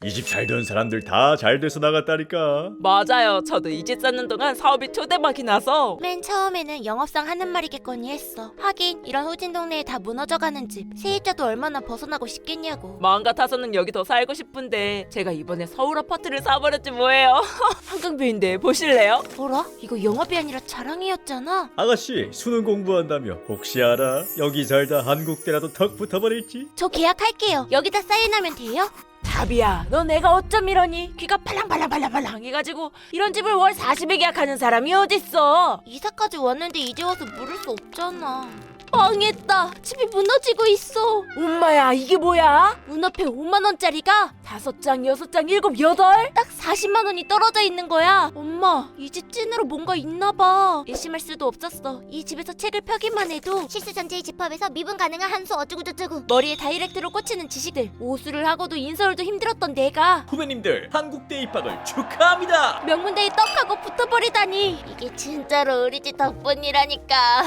이 집 잘 된 사람들 다 잘 돼서 나갔다니까. 맞아요. 저도 이 집 쌓는 동안 사업이 초대박이 나서. 맨 처음에는 영업상 하는 말이겠거니 했어. 하긴 이런 후진 동네에 다 무너져가는 집, 세입자도 얼마나 벗어나고 싶겠냐고. 마음 같아서는 여기 더 살고 싶은데 제가 이번에 서울 아파트를 사버렸지 뭐예요. 한강뷰인데 보실래요? 뭐라? 이거 영업이 아니라 자랑이었잖아. 아가씨 수능 공부한다며 혹시 알아? 여기 살다 한국대라도 턱 붙어버릴지? 저 계약할게요. 여기다 사인하면 돼요? 다비야, 너 내가 어쩜 이러니? 귀가 팔랑팔랑팔랑팔랑 해가지고 이런 집을 월 40에 계약하는 사람이 어딨어? 이사까지 왔는데 이제 와서 물을 수 없잖아. 망했다. 집이 무너지고 있어. 엄마야, 이게 뭐야? 문 앞에 5만 원짜리가 5장, 6장, 7, 8? 딱 40만 원이 떨어져 있는 거야. 엄마, 이 집 찐으로 뭔가 있나 봐. 의심할 수도 없었어. 이 집에서 책을 펴기만 해도 실수전제의 집합에서 미분 가능한 한수 어쩌고저쩌고 머리에 다이렉트로 꽂히는 지식들. 오수를 하고도 인서울도 힘들었던 내가 후배님들 한국대 입학을 축하합니다. 명문대에 떡하고 붙어버리다니. 이게 진짜로 우리 집 덕분이라니까.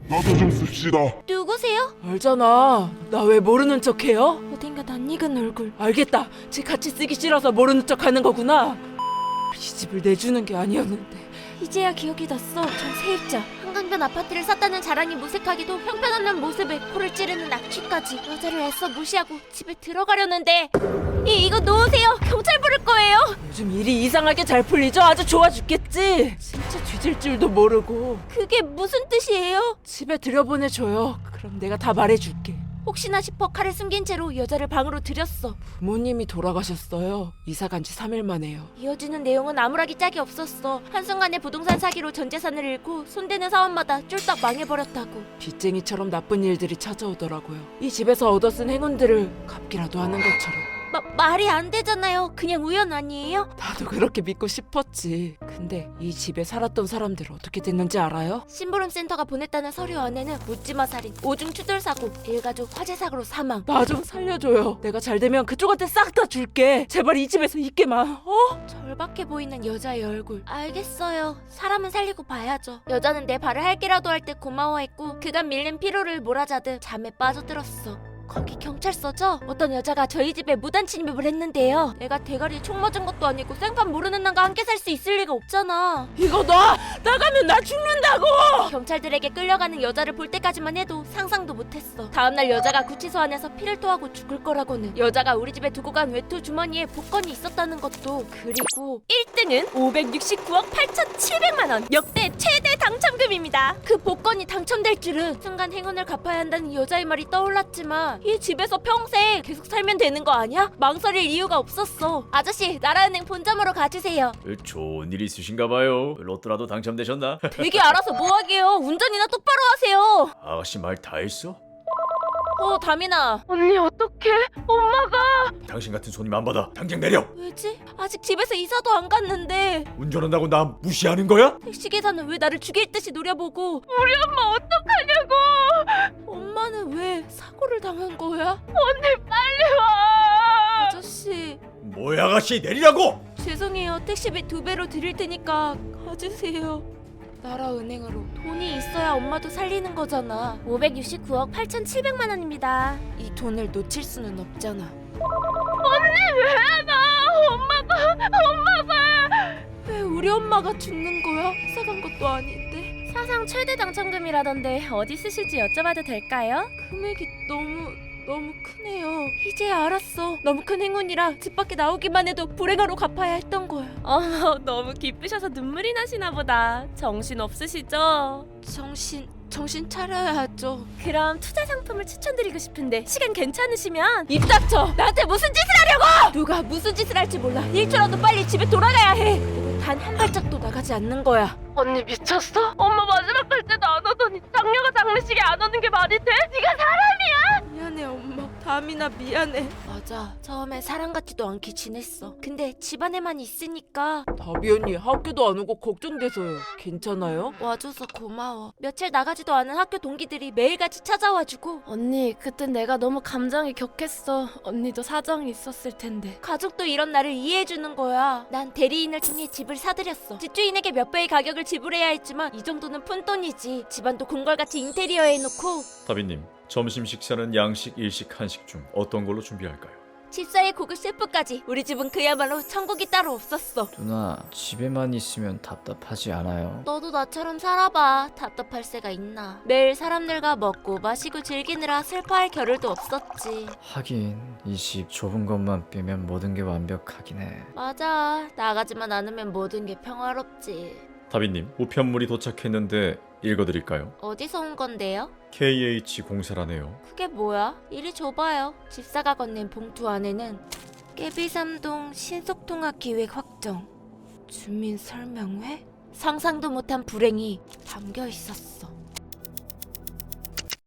나도 좀 씁시다. 누구세요? 알잖아. 나 왜 모르는 척해요? 어딘가 낯익은 얼굴. 알겠다. 집 같이 쓰기 싫어서 모르는 척하는 거구나. 이 집을 내주는 게 아니었는데. 이제야 기억이 났어. 전 세입자. 한강변 아파트를 샀다는 자랑이 무색하기도 형편없는 모습에 코를 찌르는 악취까지. 여자를 애써 무시하고 집에 들어가려는데 이거 놓으세요. 경찰 부를 거예요. 요즘 일이 이상하게 잘 풀리죠? 아주 좋아 죽겠지? 진짜 뒤질 줄도 모르고. 그게 무슨 뜻이에요? 집에 들여보내줘요. 그럼 내가 다 말해줄게. 혹시나 싶어 칼을 숨긴 채로 여자를 방으로 들였어. 부모님이 돌아가셨어요. 이사 간 지 3일 만에요. 이어지는 내용은 아무라기 짝이 없었어. 한순간에 부동산 사기로 전 재산을 잃고 손대는 사업마다 쫄딱 망해버렸다고. 빚쟁이처럼 나쁜 일들이 찾아오더라고요. 이 집에서 얻어쓴 행운들을 갚기라도 하는 것처럼. 말이 안 되잖아요. 그냥 우연 아니에요? 나도 그렇게 믿고 싶었지. 근데 이 집에 살았던 사람들 어떻게 됐는지 알아요? 심부름센터가 보냈다는 서류 안에는 묻지마 살인, 오중 추돌 사고, 일가족 화재 사고로 사망. 나 좀 살려줘요. 내가 잘 되면 그쪽한테 싹 다 줄게. 제발 이 집에서 있게만. 절박해 보이는 여자의 얼굴. 알겠어요. 사람은 살리고 봐야죠. 여자는 내 발을 할게라도 할 때 고마워했고 그간 밀린 피로를 몰아자듯 잠에 빠져들었어. 거기 경찰서죠? 어떤 여자가 저희 집에 무단 침입을 했는데요. 내가 대가리에 총 맞은 것도 아니고 생판 모르는 남과 함께 살 수 있을 리가 없잖아. 이거 놔! 나가면 나 죽는다고! 경찰들에게 끌려가는 여자를 볼 때까지만 해도 상상도 못했어. 다음날 여자가 구치소 안에서 피를 토하고 죽을 거라고는. 여자가 우리 집에 두고 간 외투 주머니에 복권이 있었다는 것도. 그리고 1등은 569억 8,700만 원. 역대 최대 당첨금입니다. 그 복권이 당첨될 줄은. 순간 행운을 갚아야 한다는 여자의 말이 떠올랐지만 이 집에서 평생 계속 살면 되는 거 아니야? 망설일 이유가 없었어. 아저씨, 나라은행 본점으로 가주세요. 좋은 일 있으신가 봐요. 로또라도 당첨되셨나? 되게 알아서 뭐하게요. 운전이나 똑바로 하세요. 아가씨 말 다 했어? 다민아. 언니 어떡해? 엄마가! 당신 같은 손님 안 받아. 당장 내려. 왜지? 아직 집에서 이사도 안 갔는데. 운전한다고 나 무시하는 거야? 택시 기사는 왜 나를 죽일 듯이 노려보고. 우리 엄마 어떡하냐고! 엄마는 왜 사고를 당한 거야? 언니 빨리 와! 아저씨, 뭐야 아가씨 내리라고! 죄송해요. 택시비 2배로 드릴 테니까 가주세요. 나라은행으로. 돈이 있어야 엄마도 살리는 거잖아. 569억 8,700만 원입니다. 이 돈을 놓칠 수는 없잖아. 엄마가 왜 우리 엄마가 죽는 거야? 이사 간 것도 아닌데. 사상 최대 당첨금이라던데 어디 쓰실지 여쭤봐도 될까요? 금액이 너무 크네요. 이제야 알았어. 너무 큰 행운이라 집 밖에 나오기만 해도 불행하로 갚아야 했던 거야. 너무 기쁘셔서 눈물이 나시나 보다. 정신 없으시죠? 정신 차려야죠. 그럼 투자 상품을 추천드리고 싶은데 시간 괜찮으시면 입 닥쳐! 나한테 무슨 짓을 하려고! 누가 무슨 짓을 할지 몰라. 1초라도 빨리 집에 돌아가야 해. 단 한 발짝도 나가지 않는 거야. 언니 미쳤어? 엄마 마지막 갈 때도 안 오더니 장녀가 장례식에 안 오는 게 말이 돼? 네가 사람이야? 미안해 엄마. 다민아 미안해. 맞아. 처음에 사람 같지도 않게 지냈어. 근데 집안에만 있으니까. 다비 언니 학교도 안 오고 걱정돼서요. 괜찮아요? 와줘서 고마워. 며칠 나가지도 않은 학교 동기들이 매일같이 찾아와주고. 언니 그땐 내가 너무 감정이 격했어. 언니도 사정이 있었을 텐데. 가족도 이런 나를 이해해주는 거야. 난 대리인을 통해 집을 사들였어. 집주인에게 몇 배의 가격을 지불해야 했지만 이 정도는 푼돈이지. 집안도 궁궐같이 인테리어 해놓고. 다비님 점심 식사는 양식, 일식, 한식 중 어떤 걸로 준비할까요? 집사의 고급 셰프까지. 우리 집은 그야말로 천국이 따로 없었어. 누나, 집에만 있으면 답답하지 않아요? 너도 나처럼 살아봐. 답답할 새가 있나. 매일 사람들과 먹고 마시고 즐기느라 슬퍼할 겨를도 없었지. 하긴 이 집 좁은 것만 빼면 모든 게 완벽하긴 해. 맞아. 나가지만 않으면 모든 게 평화롭지. 다비님, 우편물이 도착했는데 읽어드릴까요? 어디서 온 건데요? KH04라네요. 그게 뭐야? 이리 줘봐요. 집사가 건넨 봉투 안에는 깨비삼동 신속통합기획 확정, 주민 설명회? 상상도 못한 불행이 담겨 있었어.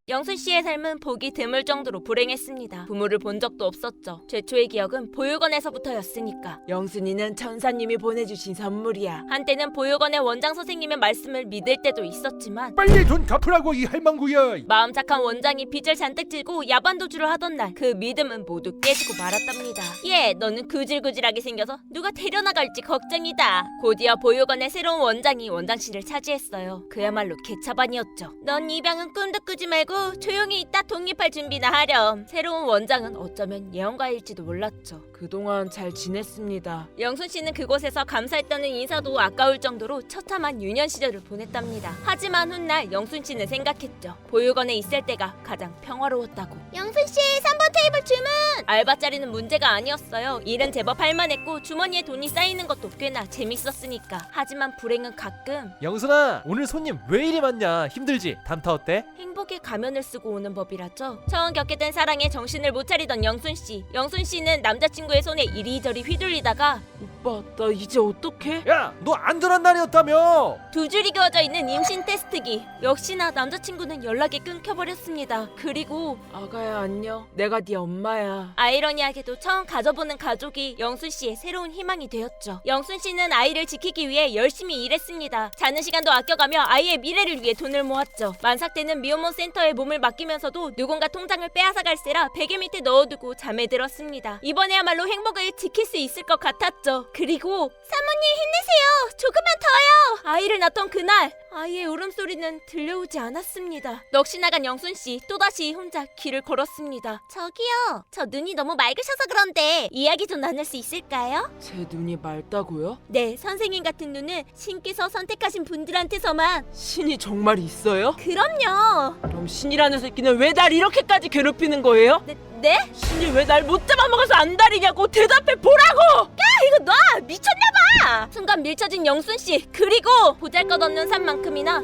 영순 씨의 삶은 보기 드물 정도로 불행했습니다. 부모를 본 적도 없었죠. 최초의 기억은 보육원에서부터였으니까. 영순이는 천사님이 보내주신 선물이야. 한때는 보육원의 원장 선생님의 말씀을 믿을 때도 있었지만 빨리 돈 갚으라고 이 할망구야. 마음 착한 원장이 빚을 잔뜩 지고 야반도주를 하던 날 그 믿음은 모두 깨지고 말았답니다. 예, 너는 구질구질하게 생겨서 누가 데려나갈지 걱정이다. 곧이어 보육원의 새로운 원장이 원장실을 차지했어요. 그야말로 개차반이었죠. 넌 입양은 꿈도 꾸지 말고 조용히 있다 독립할 준비나 하렴. 새로운 원장은 어쩌면 예언가일지도 몰랐죠. 그동안 잘 지냈습니다. 영순 씨는 그곳에서 감사했다는 인사도 아까울 정도로 처참한 유년 시절을 보냈답니다. 하지만 훗날 영순 씨는 생각했죠. 보육원에 있을 때가 가장 평화로웠다고. 영순 씨, 3번 테이블 주문! 알바자리는 문제가 아니었어요. 일은 제법 할만했고 주머니에 돈이 쌓이는 것도 꽤나 재밌었으니까. 하지만 불행은 가끔 영순아, 오늘 손님 왜 이리 많냐? 힘들지? 담타 어때? 행복의 가면을 쓰고 오는 법이라죠. 처음 겪게 된 사랑에 정신을 못 차리던 영순 씨. 영순 씨는 남자친구의 손에 이리저리 휘둘리다가 오빠, 나 이제 어떡해? 야, 너 안전한 날이었다며? 두 줄이 그어져 있는 임신 테스트기. 역시나 남자친구는 연락이 끊겨버렸습니다. 그리고 아가야, 안녕. 내가 네 엄마야. 아이러니하게도 처음 가져보는 가족이 영순 씨의 새로운 희망이 되었죠. 영순 씨는 아이를 지키기 위해 열심히 일했습니다. 자는 시간도 아껴가며 아이의 미래를 위해 돈을 모았죠. 만삭되는 미혼모 센터에 몸을 맡기면서도 누군가 통장을 빼앗아갈세라 베개 밑에 넣어두고 잠에 들었습니다. 이번에야말로 행복을 지킬 수 있을 것 같았죠. 그리고 사모님 힘내세요. 조금만 더요. 아이를 낳던 그날 아이의 울음소리는 들려오지 않았습니다. 넋이 나간 영순 씨 또다시 혼자 길을 걸었습니다. 저기요. 저 눈이 너무 맑으셔서 그런데 이야기 좀 나눌 수 있을까요? 제 눈이 맑다고요? 네, 선생님 같은 눈은 신께서 선택하신 분들한테서만. 신이 정말 있어요? 그럼요. 그럼 신이라는 새끼는 왜 날 이렇게까지 괴롭히는 거예요? 네? 신이 왜 날 못 잡아먹어서 안달이냐고 대답해 보라고! 이거 놔! 미쳤나봐! 순간 밀쳐진 영순 씨. 그리고 보잘것없는 산만큼이나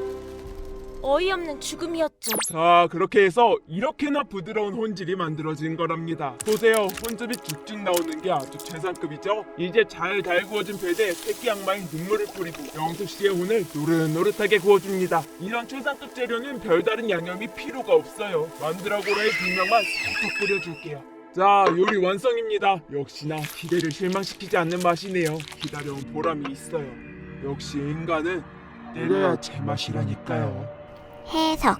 어이없는 죽음이었죠. 자, 그렇게 해서 이렇게나 부드러운 혼질이 만들어진 거랍니다. 보세요, 혼즙이 쭉쭉 나오는 게 아주 최상급이죠. 이제 잘 달구어진 배대에 새끼 악마의 눈물을 뿌리고 영수 씨의 혼을 노릇노릇하게 구워줍니다. 이런 최상급 재료는 별다른 양념이 필요가 없어요. 만드라고라의 비명만 살짝 뿌려줄게요. 자, 요리 완성입니다. 역시나 기대를 실망시키지 않는 맛이네요. 기다려온 보람이 있어요. 역시 인간은 때려야 제맛이라니까요. 해석.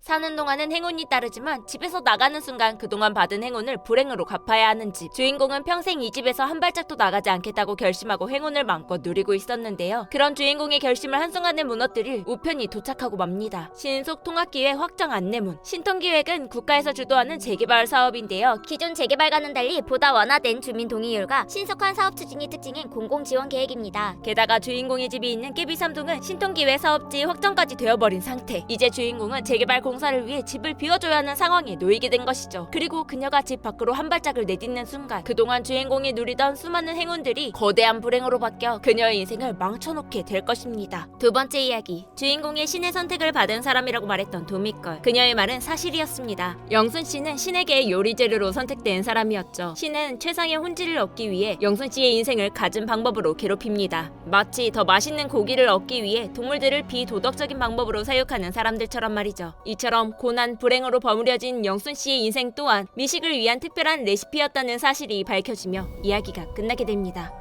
사는 동안은 행운이 따르지만 집에서 나가는 순간 그동안 받은 행운을 불행으로 갚아야 하는 집. 주인공은 평생 이 집에서 한 발짝도 나가지 않겠다고 결심하고 행운을 마음껏 누리고 있었는데요. 그런 주인공의 결심을 한순간에 무너뜨릴 우편이 도착하고 맙니다. 신속통합기획 확정 안내문. 신통기획은 국가에서 주도하는 재개발 사업인데요. 기존 재개발과는 달리 보다 완화된 주민 동의율과 신속한 사업 추진이 특징인 공공지원 계획입니다. 게다가 주인공의 집이 있는 깨비삼동은 신통기획 사업지 확정까지 되어버린 상태. 이제 주인공은 재개발 공사를 위해 집을 비워줘야 하는 상황에 놓이게 된 것이죠. 그리고 그녀가 집 밖으로 한 발짝을 내딛는 순간 그동안 주인공이 누리던 수많은 행운들이 거대한 불행으로 바뀌어 그녀의 인생을 망쳐놓게 될 것입니다. 두 번째 이야기. 주인공의 신의 선택을 받은 사람이라고 말했던 도미걸. 그녀의 말은 사실이었습니다. 영순 씨는 신에게 요리 재료로 선택된 사람이었죠. 신은 최상의 혼질을 얻기 위해 영순 씨의 인생을 갖은 방법으로 괴롭힙니다. 마치 더 맛있는 고기를 얻기 위해 동물들을 비도덕적인 방법으로 사육하는 사람들처럼 말이죠. 이처럼 고난 불행으로 버무려진 영순 씨의 인생 또한 미식을 위한 특별한 레시피였다는 사실이 밝혀지며 이야기가 끝나게 됩니다.